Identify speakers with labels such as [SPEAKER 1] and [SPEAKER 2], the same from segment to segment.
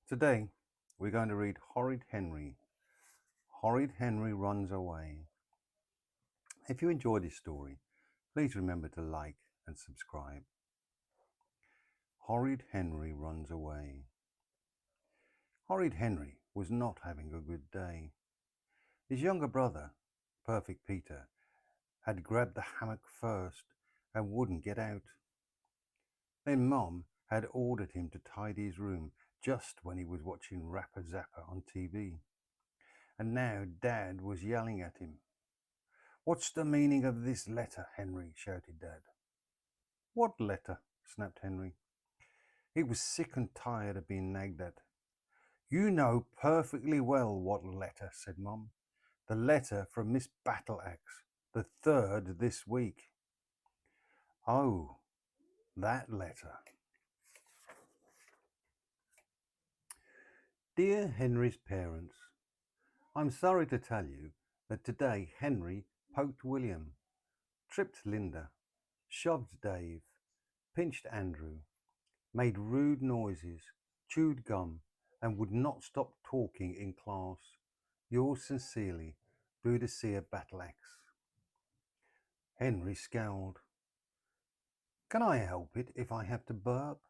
[SPEAKER 1] Today, we're going to read Horrid Henry. Horrid Henry Runs Away. If you enjoyed this story, please remember to like and subscribe. Horrid Henry Runs Away. Horrid Henry was not having a good day. His younger brother, Perfect Peter, had grabbed the hammock first and wouldn't get out. Then Mom had ordered him to tidy his room just when he was watching Rapper Zapper on TV. And now Dad was yelling at him. "What's the meaning of this letter, Henry?" shouted Dad. "What letter?" snapped Henry. He was sick and tired of being nagged at. "You know perfectly well what letter," said Mum. "The letter from Miss Battleaxe, the third this week." "Oh, that letter." Dear Henry's parents, I'm sorry to tell you that today Henry poked William, tripped Linda, shoved Dave, pinched Andrew, made rude noises, chewed gum, and would not stop talking in class. Yours sincerely, Boudicca Battleaxe. Henry scowled. "Can I help it if I have to burp?"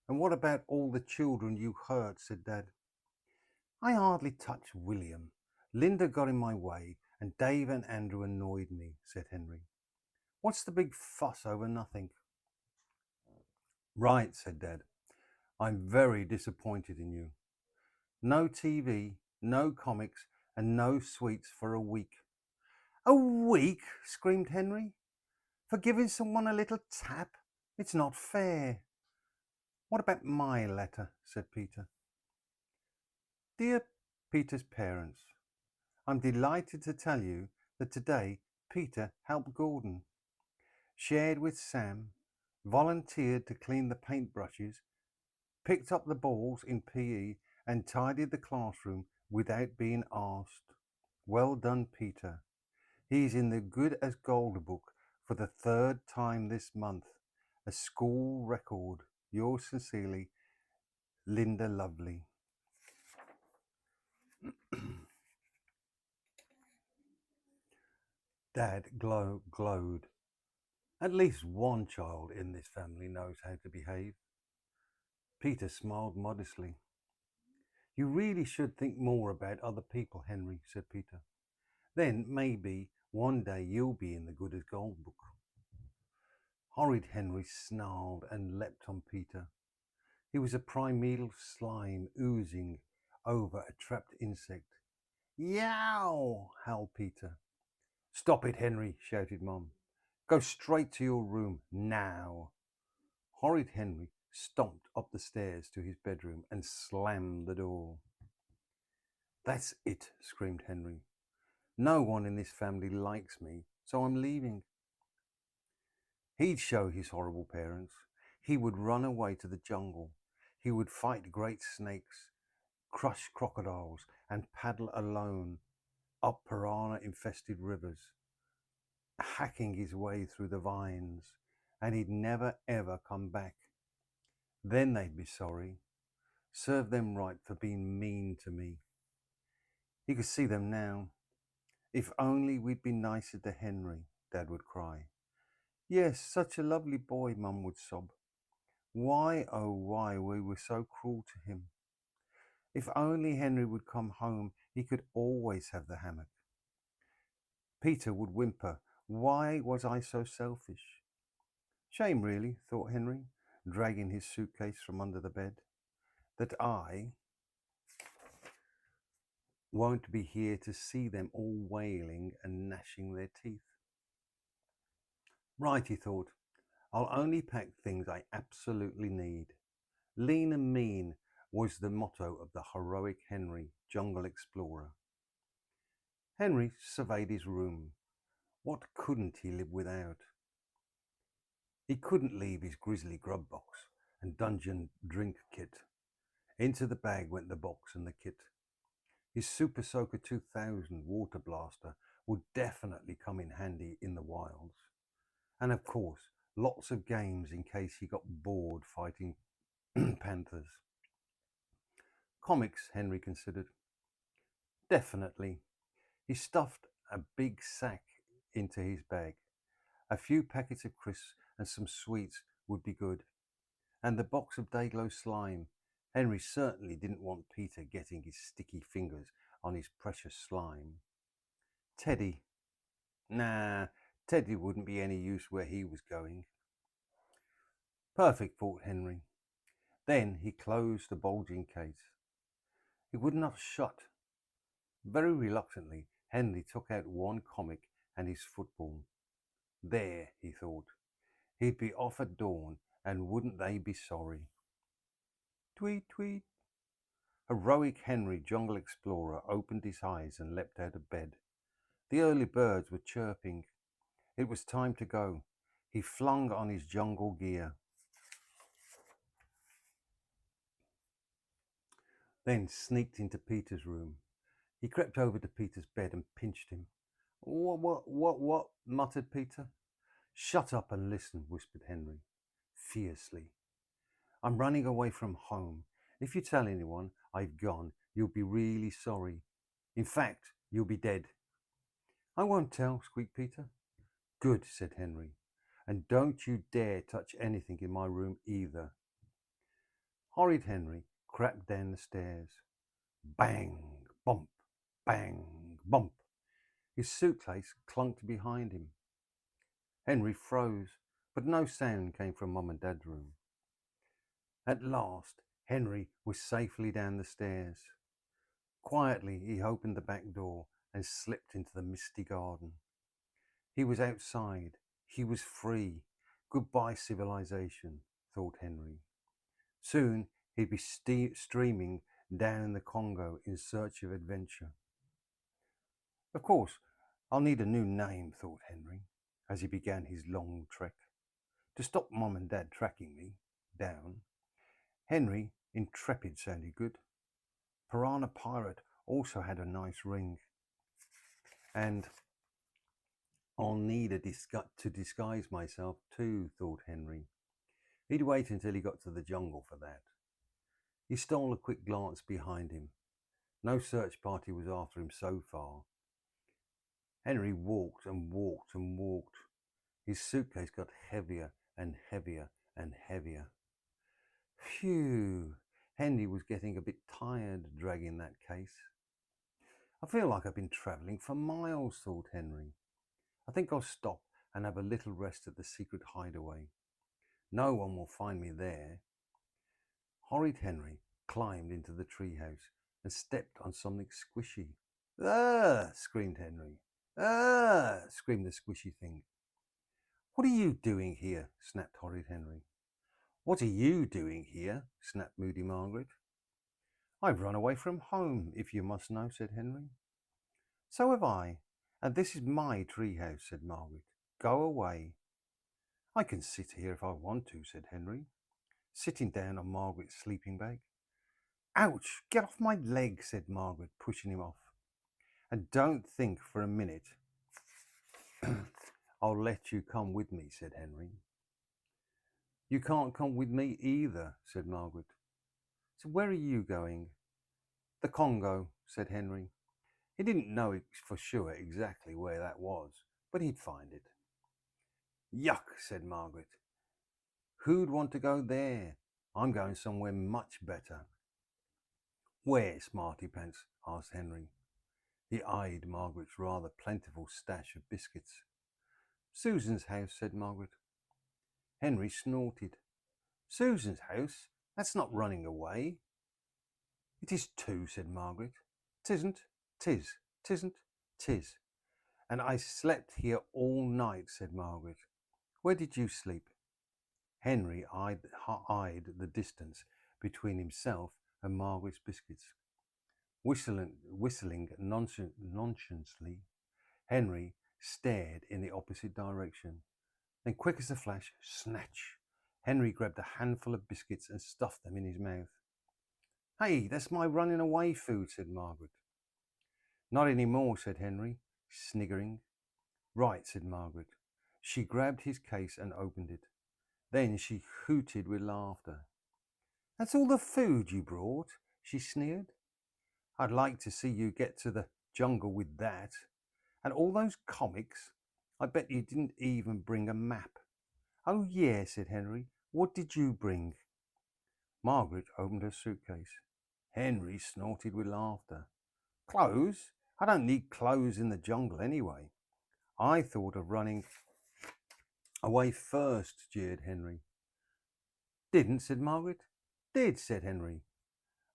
[SPEAKER 1] "And what about all the children you hurt?" said Dad. "I hardly touched William. Linda got in my way, and Dave and Andrew annoyed me," said Henry. "What's the big fuss over nothing?" "Right," said Dad. "I'm very disappointed in you. No TV, no comics, and no sweets for a week." "A week?" screamed Henry. "For giving someone a little tap? It's not fair." "What about my letter?" said Peter. Dear Peter's parents, I'm delighted to tell you that today Peter helped Gordon, shared with Sam, volunteered to clean the paintbrushes, picked up the balls in PE, and tidied the classroom without being asked. Well done, Peter. He's in the Good as Gold book for the third time this month. A school record. Yours sincerely, Linda Lovely. Dad glowed. At least one child in this family knows how to behave. Peter smiled modestly. "You really should think more about other people, Henry," said Peter. "Then maybe one day you'll be in the Good as Gold book." Horrid Henry snarled and leapt on Peter. He was a primeval slime oozing over a trapped insect. "Yow!" howled Peter. "Stop it, Henry," shouted Mum. "Go straight to your room now." Horrid Henry stomped up the stairs to his bedroom and slammed the door. "That's it," screamed Henry. "No one in this family likes me, so I'm leaving." He'd show his horrible parents. He would run away to the jungle. He would fight great snakes, crush crocodiles, and paddle alone up piranha-infested rivers, hacking his way through the vines, and he'd never ever come back. Then they'd be sorry. Serve them right for being mean to me. He could see them now. "If only we'd been nicer to Henry," Dad would cry. "Yes, such a lovely boy," Mum would sob. "Why, oh why we were so cruel to him. If only Henry would come home, he could always have the hammock." Peter would whimper, "Why was I so selfish?" Shame really, thought Henry, dragging his suitcase from under the bed, that I won't be here to see them all wailing and gnashing their teeth. Right, he thought, I'll only pack things I absolutely need. Lean and mean was the motto of the heroic Henry, jungle explorer. Henry surveyed his room. What couldn't he live without? He couldn't leave his grizzly grub box and dungeon drink kit. Into the bag went the box and the kit. His Super Soaker 2000 water blaster would definitely come in handy in the wilds. And of course, lots of games in case he got bored fighting panthers. Comics, Henry considered. Definitely. He stuffed a big sack into his bag. A few packets of crisps and some sweets would be good. And the box of Dayglow slime. Henry certainly didn't want Peter getting his sticky fingers on his precious slime. Teddy. Nah, Teddy wouldn't be any use where he was going. Perfect, thought Henry. Then he closed the bulging case. It would not shut. Very reluctantly, Henry took out one comic and his football. There, he thought. He'd be off at dawn, and wouldn't they be sorry? Tweet, tweet. Heroic Henry, jungle explorer, opened his eyes and leapt out of bed. The early birds were chirping. It was time to go. He flung on his jungle gear. Then sneaked into Peter's room. He crept over to Peter's bed and pinched him. What, muttered Peter. Shut up and listen, whispered Henry, fiercely. I'm running away from home. If you tell anyone I've gone, you'll be really sorry. In fact, you'll be dead. I won't tell, squeaked Peter. Good, said Henry. And don't you dare touch anything in my room either. Horrid Henry crept down the stairs. Bang, bump, bang, bump. His suitcase clunked behind him. Henry froze, but no sound came from Mum and Dad's room. At last, Henry was safely down the stairs. Quietly, he opened the back door and slipped into the misty garden. He was outside. He was free. Goodbye, civilization, thought Henry. Soon, he'd be streaming down in the Congo in search of adventure. Of course, I'll need a new name, thought Henry, as he began his long trek. To stop Mum and Dad tracking me down, Henry, Intrepid sounded good. Piranha Pirate also had a nice ring. And I'll need to disguise myself too, thought Henry. He'd wait until he got to the jungle for that. He stole a quick glance behind him. No search party was after him so far. Henry walked and walked and walked. His suitcase got heavier and heavier and heavier. Phew! Henry was getting a bit tired dragging that case. I feel like I've been travelling for miles, thought Henry. I think I'll stop and have a little rest at the secret hideaway. No one will find me there. Horrid Henry climbed into the treehouse and stepped on something squishy. Ah! Screamed Henry. Ah! Screamed the squishy thing. What are you doing here? Snapped Horrid Henry. What are you doing here? Snapped Moody Margaret. I've run away from home, if you must know, said Henry. So have I, and this is my treehouse, said Margaret. Go away. I can sit here if I want to, said Henry, sitting down on Margaret's sleeping bag. Ouch! Get off my leg, said Margaret, pushing him off. And don't think for a minute I'll let you come with me, said Henry. You can't come with me either, said Margaret. So where are you going? The Congo, said Henry. He didn't know for sure exactly where that was, but he'd find it. Yuck, said Margaret. Who'd want to go there? I'm going somewhere much better. Where, Smarty Pants? Asked Henry. He eyed Margaret's rather plentiful stash of biscuits. Susan's house, said Margaret. Henry snorted. Susan's house? That's not running away. It is too, said Margaret. Tisn't, tis, tisn't, tis. And I slept here all night, said Margaret. Where did you sleep? Henry eyed the distance between himself and Margaret's biscuits. Whistling nonchalantly, Henry stared in the opposite direction. Then, quick as a flash, snatch! Henry grabbed a handful of biscuits and stuffed them in his mouth. Hey, that's my running away food, said Margaret. Not any more, said Henry, sniggering. Right, said Margaret. She grabbed his case and opened it. Then she hooted with laughter. That's all the food you brought? she sneered. I'd like to see you get to the jungle with that. And all those comics. I bet you didn't even bring a map. Oh, yeah, said Henry. What did you bring? Margaret opened her suitcase. Henry snorted with laughter. Clothes? I don't need clothes in the jungle anyway. I thought of running away first, jeered Henry. Didn't, said Margaret. Did, said Henry.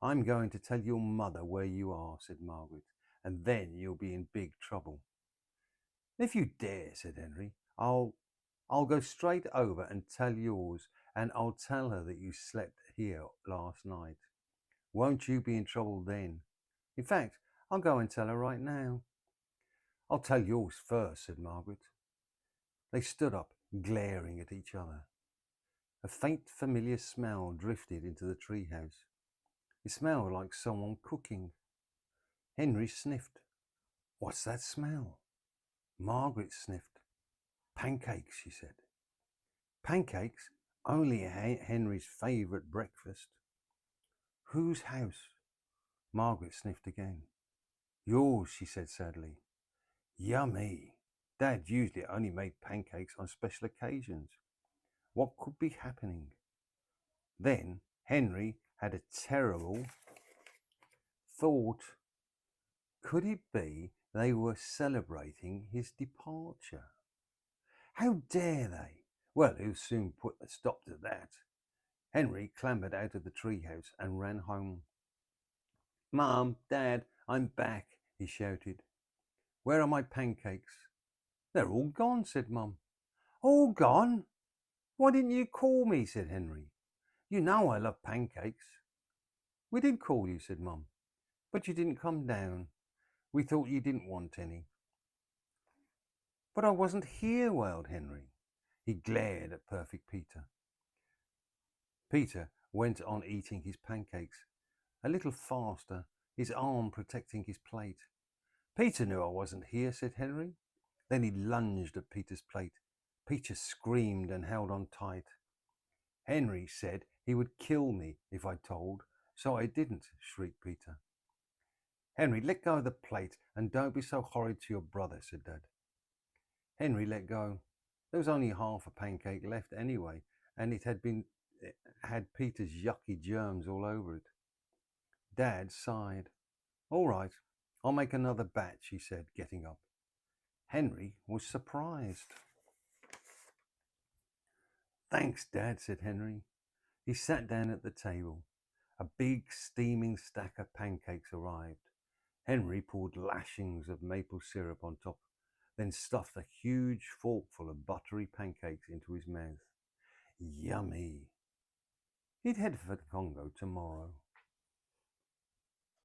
[SPEAKER 1] I'm going to tell your mother where you are, said Margaret, and then you'll be in big trouble. If you dare, said Henry, I'll go straight over and tell yours, and I'll tell her that you slept here last night. Won't you be in trouble then? In fact, I'll go and tell her right now. I'll tell yours first, said Margaret. They stood up, glaring at each other. A faint, familiar smell drifted into the treehouse. It smelled like someone cooking. Henry sniffed. What's that smell? Margaret sniffed. Pancakes, she said. Pancakes? Only Henry's favourite breakfast. Whose house? Margaret sniffed again. Yours, she said sadly. Yummy. Dad usually only made pancakes on special occasions. What could be happening? Then Henry had a terrible thought. Could it be they were celebrating his departure? How dare they? Well, he'll soon put a stop to that. Henry clambered out of the treehouse and ran home. Mum, Dad, I'm back, he shouted. Where are my pancakes? They're all gone, said Mum. All gone? Why didn't you call me, said Henry. You know I love pancakes. We did call you, said Mum, but you didn't come down. We thought you didn't want any. But I wasn't here, wailed Henry. He glared at Perfect Peter. Peter went on eating his pancakes, a little faster, his arm protecting his plate. Peter knew I wasn't here, said Henry. Then he lunged at Peter's plate. Peter screamed and held on tight. Henry said he would kill me if I told, so I didn't, shrieked Peter. Henry, let go of the plate and don't be so horrid to your brother, said Dad. Henry let go. There was only half a pancake left anyway, and it had Peter's yucky germs all over it. Dad sighed. All right, I'll make another batch, he said, getting up. Henry was surprised. Thanks, Dad, said Henry. He sat down at the table. A big steaming stack of pancakes arrived. Henry poured lashings of maple syrup on top, then stuffed a huge forkful of buttery pancakes into his mouth. Yummy. He'd head for the Congo tomorrow.